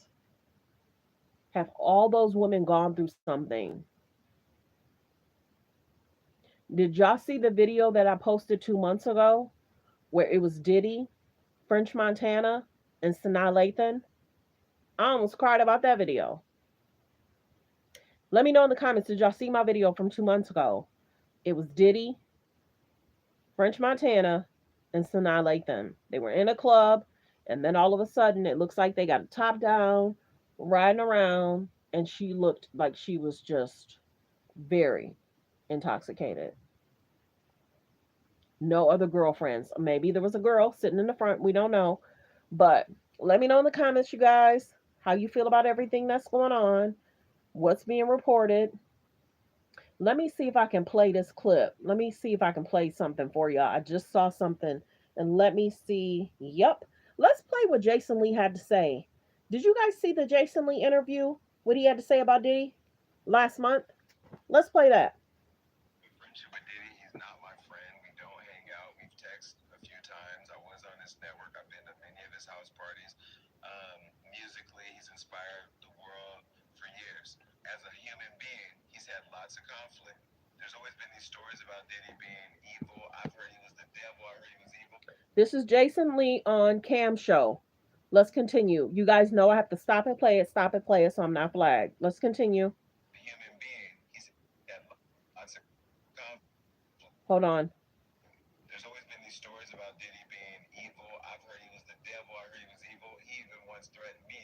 have all those women gone through something? Did y'all see the video that I posted 2 months ago where it was Diddy, French Montana, and Sanaa Lathan? I almost cried about that video. Let me know in the comments, did y'all see my video from 2 months ago? It was Diddy, French Montana, and Sanaa Lathan. They were in a club, and then all of a sudden, it looks like they got a top down, riding around, and she looked like she was just very intoxicated. No other girlfriends. Maybe there was a girl sitting in the front. We don't know. But let me know in the comments, you guys, how you feel about everything that's going on, what's being reported. Let me see if I can play this clip. Let me see if I can play something for y'all. I just saw something and let me see. Yep. Let's play what Jason Lee had to say. Did you guys see the Jason Lee interview? What he had to say about Diddy last month? Let's play that. Friendship with Diddy. He's not my friend. We don't hang out. We've texted a few times. I was on his network. I've been to many of his house parties. Musically, he's inspired the world for years. As a human being, he's had lots of conflict. There's always been these stories about Diddy being evil. I've heard he was the devil. I heard he was evil. This is Jason Lee on Cam Show. Let's continue. You guys know I have to stop and play it, so I'm not flagged. Let's continue. Human being, he's had lots of conflict. Hold on. There's always been these stories about Diddy being evil. I've heard he was the devil. I heard he was evil. He even once threatened me.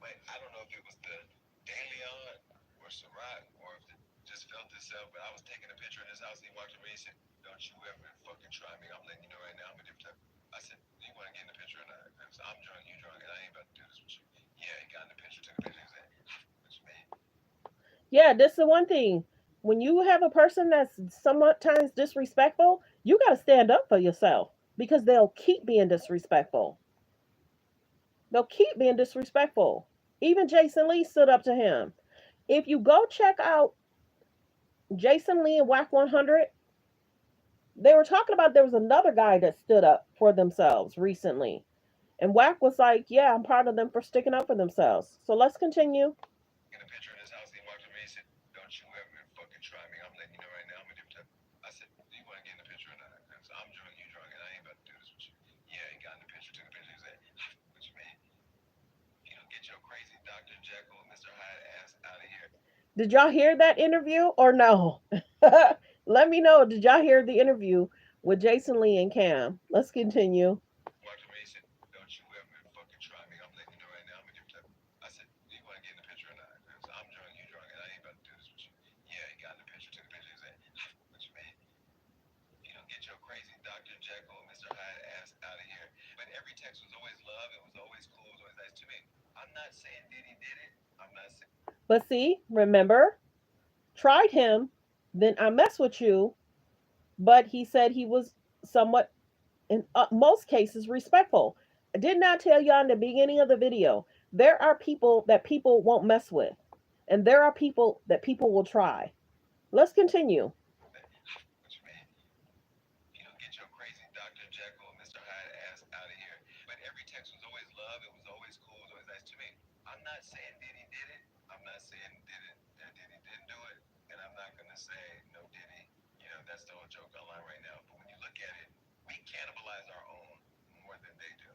But I don't know if it was the DeLeon or Ciroc or if it just felt itself. But I was taking a picture in his house. He walked to me and said, "Don't you ever fucking try me. I'm letting you know right now I'm a different type." I said, "Do you want to get in the picture or not?" Because I'm drunk, you drunk, and I ain't about to do this with you. Yeah, he got in the picture, took a picture. He said, "What you mean?" Yeah, that's the one thing. When you have a person that's sometimes disrespectful, you got to stand up for yourself because they'll keep being disrespectful. They'll keep being disrespectful. Even Jason Lee stood up to him. If you go check out Jason Lee and Whack 100, they were talking about there was another guy that stood up for themselves recently. And Whack was like, yeah, I'm proud of them for sticking up for themselves. So let's continue. In a picture in his house, he walked to me and said, "Don't you ever fucking try me. I'm letting you know right now I'm a different type." I said, "Do you want to get in the picture or not?" Because I'm drunk, you drunk, and I ain't about to do this with you. Yeah, he got in the picture, took a picture. He said, "What you mean? You don't get your crazy Dr. Jekyll, Mr. Hyde ass out of here." Did y'all hear that interview or no? Let me know. Did y'all hear the interview with Jason Lee and Cam? Let's continue. Walked to me and said, "Don't you ever fucking try me. I'm letting you know right now I'm a different type." I said, "Do you want to get in the picture or not?" Because I'm drunk, you drunk, and I ain't about to do this with you. Yeah, he got in the picture, took a picture. He said, "What you mean? You don't get your crazy Dr. Jekyll, Mr. Hyde ass out of here." But every text was always love. It was always cool. It was always nice to me. I'm not saying Diddy did it. I'm not saying. But see, remember, tried him, then I mess with you. But he said he was somewhat, in most cases, respectful. I did not tell y'all in the beginning of the video, there are people that people won't mess with, and there are people that people will try. Let's continue. What you mean? You don't get your crazy Dr. Jekyll, Mr. Hyde ass out of here. But every text was always love. It was always cool. It was always nice to me. I'm not saying Diddy did it. I'm not saying that Diddy didn't do it. And I'm not going to say no Diddy. You know, that's the whole joke online right now. But when you look at it, we cannibalize our own more than they do.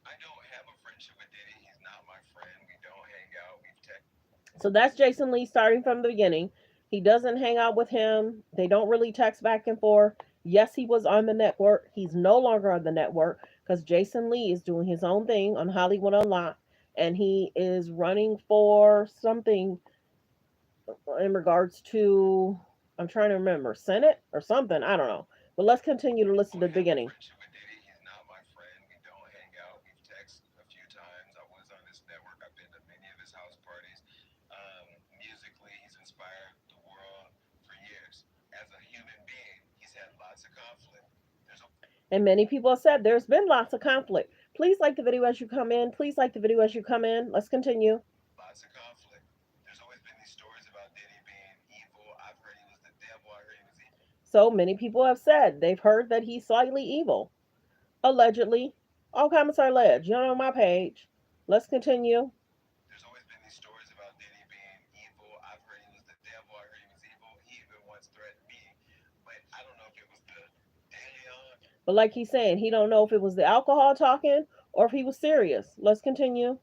I don't have a friendship with Diddy. He's not my friend. We don't hang out. We've texted. So that's Jason Lee starting from the beginning. He doesn't hang out with him. They don't really text back and forth. Yes, he was on the network. He's no longer on the network because Jason Lee is doing his own thing on Hollywood Unlocked, and he is running for something in regards to, I'm trying to remember, Senate or something. I don't know. But let's continue to listen to the beginning. He's not my friend. We don't hang out. We've texted a few times. I was on his network. I've been to many of his house parties. Musically, he's inspired the world for years. And many people have said there's been lots of conflict. Please like the video as you come in. Please like the video as you come in. Let's continue. Lots of conflict. There's always been these stories about Diddy being evil. I've heard he was the devil. I heard he was evil. So many people have said they've heard that he's slightly evil. Allegedly. All comments are alleged. You're on my page. Let's continue. There's always been these stories about Diddy being evil. I've heard he was the devil. I heard he was evil. He even once threatened me, but I don't know if it was the Deleon. But like he's saying, he don't know if it was the alcohol talking or if he was serious. Let's continue.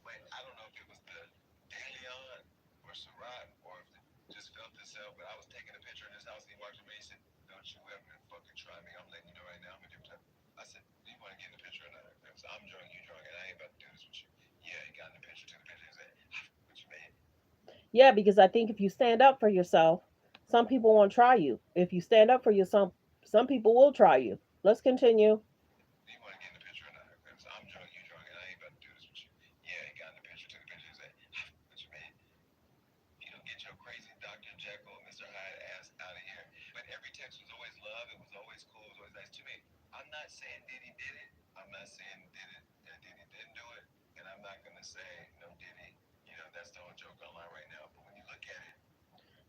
But I don't know if it was the Deleon or Surratt or if it just felt itself. But I was taking a picture in his house and he walked to me and said, "Don't you ever fucking try me. I'm letting you know right now. I'm a different type." I said, "Do you want to get in the picture or not?" Because I'm drunk, you drunk, and I ain't about to do this with you. Yeah, he got in the picture, took the picture, and said, "What you mean?" Yeah, because I think if you stand up for yourself, some people won't try you. If you stand up for yourself, some people will try you. Let's continue. Do you want to get in the picture or not? Because I'm drunk, you drunk, and I ain't about to do this with you. Yeah, he got in the picture, took the picture, and said, "What you mean? You don't get your crazy Dr. Jekyll, Mr. Hyde ass out of here." But every text was always love. It was always cool. It was always nice to me. I'm not saying Diddy did it. I'm not saying Diddy didn't do it. And I'm not going to say, no, Diddy, that's the whole joke online right now. But when you look at it,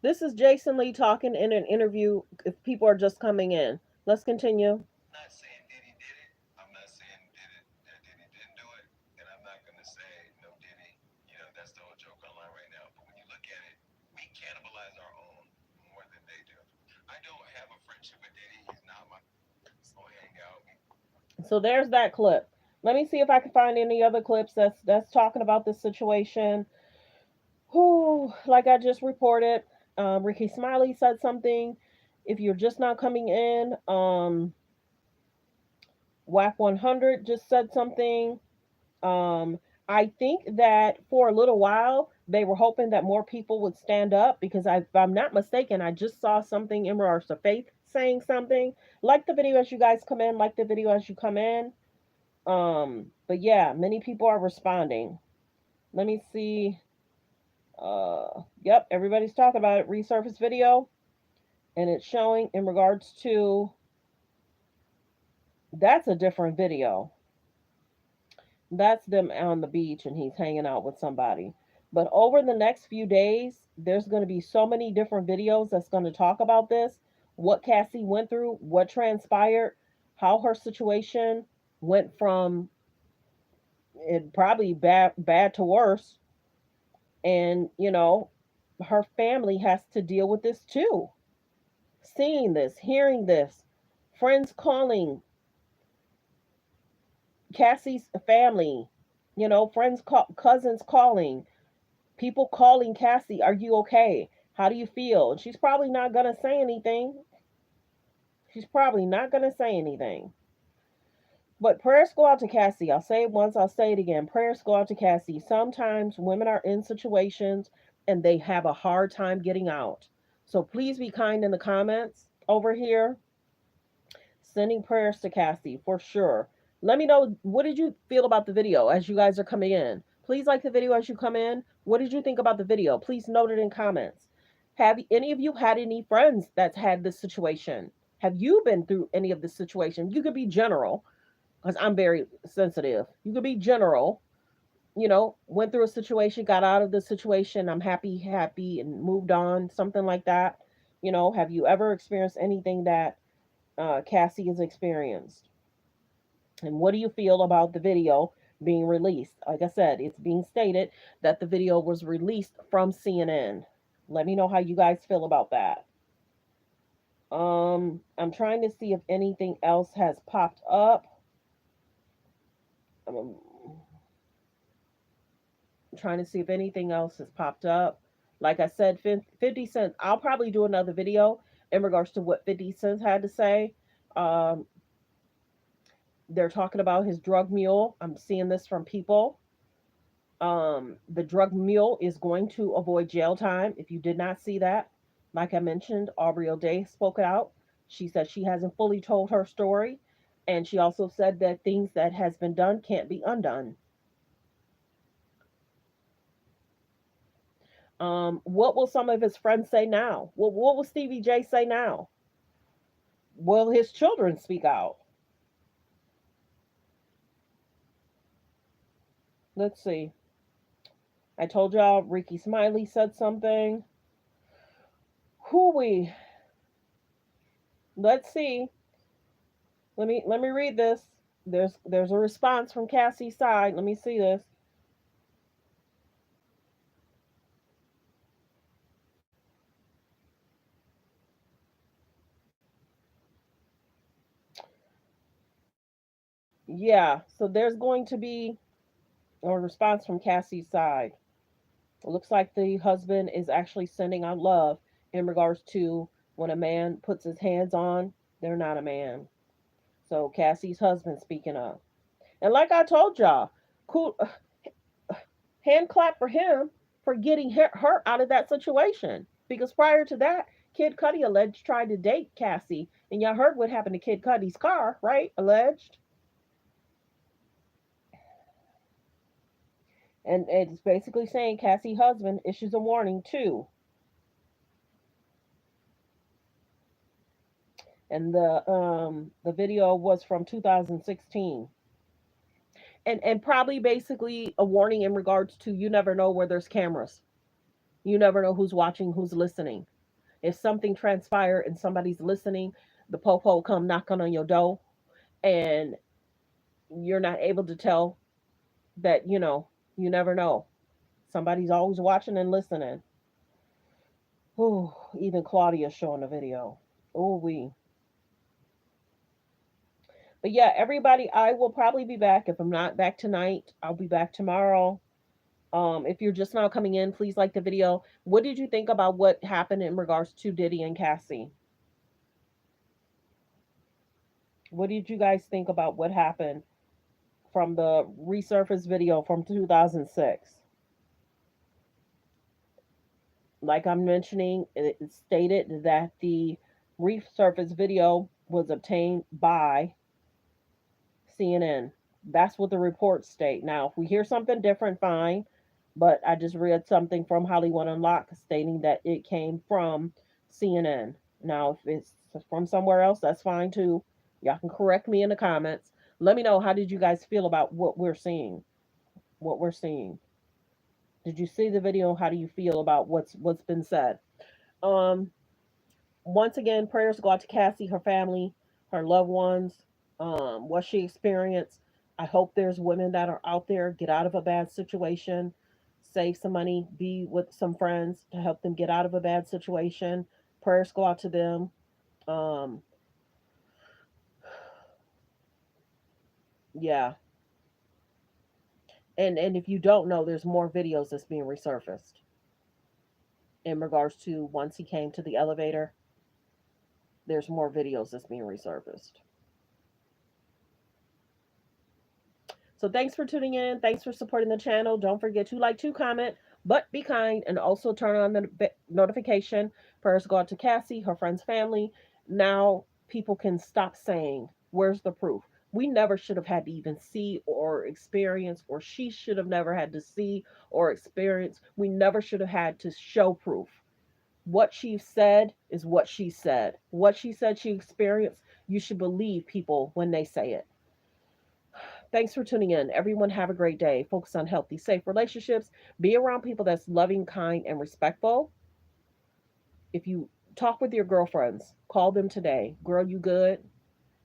This is Jason Lee talking in an interview if people are just coming in. Let's continue. I'm not saying Diddy did it. I'm not saying Diddy didn't do it. And I'm not going to say, no, Diddy, that's the whole joke online right now. But when you look at it, we cannibalize our own more than they do. I don't have a friendship with Diddy. He's not my hangout. So there's that clip. Let me see if I can find any other clips that's talking about this situation. Who, like I just reported, Ricky Smiley said something. If you're just not coming in, WAC 100 just said something. Um, I think that for a little while they were hoping that more people would stand up because if I'm not mistaken, I just saw something in regards to Faith saying something. Like the video as you guys come in, like the video as you come in. But yeah, many people are responding. Let me see. Yep, everybody's talking about it. Resurface video, and it's showing in regards to that's a different video. That's them on the beach and he's hanging out with somebody. But over the next few days, there's going to be so many different videos that's going to talk about this, what Cassie went through, what transpired, how her situation went from it probably bad to worse, and her family has to deal with this too. Seeing this, hearing this, friends calling Cassie's family, friends, cousins calling, people calling Cassie, "Are you okay? How do you feel?" And she's probably not going to say anything. She's probably not going to say anything. But prayers go out to Cassie. I'll say it once, I'll say it again. Prayers go out to Cassie. Sometimes women are in situations and they have a hard time getting out. So please be kind in the comments over here. Sending prayers to Cassie for sure. Let me know, what did you feel about the video as you guys are coming in. Please like the video as you come in. What did you think about the video? Please note it in comments. Have any of you had any friends that's had this situation? Have you been through any of this situation? You could be general, because I'm very sensitive. You could be general, went through a situation, got out of the situation, I'm happy, and moved on, something like that. Have you ever experienced anything that Cassie has experienced? And what do you feel about the video being released? Like I said, it's being stated that the video was released from CNN. Let me know how you guys feel about that. I'm trying to see if anything else has popped up. I'm trying to see if anything else has popped up. Like I said, 50 Cent, I'll probably do another video in regards to what 50 Cent had to say. Um, they're talking about his drug mule. I'm seeing this from people. The drug mule is going to avoid jail time. If you did not see that, like I mentioned, Aubrey O'Day spoke out. She said she hasn't fully told her story, and she also said that things that has been done can't be undone. What will some of his friends say now? What will Stevie J say now? Will his children speak out? Let's see. I told y'all Ricky Smiley said something. Who we? Let's see. Let me read this. There's a response from Cassie's side. Let me see this. Yeah, so there's going to be a response from Cassie's side. It looks like the husband is actually sending out love in regards to when a man puts his hands on, they're not a man. So Cassie's husband speaking up. And like I told y'all, cool hand clap for him for getting her out of that situation. Because prior to that, Kid Cudi alleged tried to date Cassie. And y'all heard what happened to Kid Cudi's car, right? Alleged. And it's basically saying Cassie's husband issues a warning too. And the video was from 2016. And probably basically a warning in regards to you never know where there's cameras. You never know who's watching, who's listening. If something transpire and somebody's listening, the popo come knocking on your door and you're not able to tell that, you never know. Somebody's always watching and listening. Ooh, even Claudia's showing the video. Oh, we. But yeah, everybody, I will probably be back. If I'm not back tonight, I'll be back tomorrow. If you're just now coming in, please like the video. What did you think about what happened in regards to Diddy and Cassie? What did you guys think about what happened from the resurfaced video from 2006? Like I'm mentioning, it stated that the resurfaced video was obtained by CNN. That's what the reports state. Now, if we hear something different, fine. But I just read something from Hollywood Unlocked stating that it came from CNN. Now, if it's from somewhere else, that's fine too. Y'all can correct me in the comments. Let me know, how did you guys feel about what we're seeing? What we're seeing. Did you see the video? How do you feel about what's been said? Um, Once again, prayers go out to Cassie, her family, her loved ones, what she experienced. I hope there's women that are out there, get out of a bad situation, save some money, be with some friends to help them get out of a bad situation. Prayers go out to them. Um, yeah. And if you don't know, there's more videos that's being resurfaced in regards to once he came to the elevator. There's more videos that's being resurfaced. So thanks for tuning in. Thanks for supporting the channel. Don't forget to like, to comment, but be kind, and also turn on the notification. Prayers go out to Cassie, her friend's family. Now people can stop saying, where's the proof? We never should have had to even see or experience, or she should have never had to see or experience. We never should have had to show proof. What she said is what she said. What she said she experienced, you should believe people when they say it. Thanks for tuning in. Everyone have a great day. Focus on healthy, safe relationships. Be around people that's loving, kind, and respectful. If you talk with your girlfriends, call them today. Girl, you good?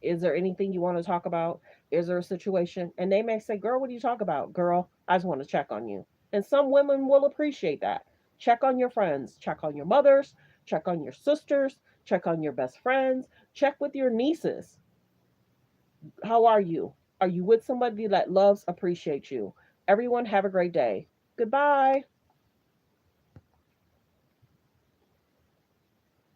Is there anything you want to talk about? Is there a situation? And they may say, girl, what do you talk about? Girl, I just want to check on you. And some women will appreciate that. Check on your friends, check on your mothers, check on your sisters, check on your best friends, check with your nieces. How are you? Are you with somebody that loves, appreciates you? Everyone have a great day. Goodbye.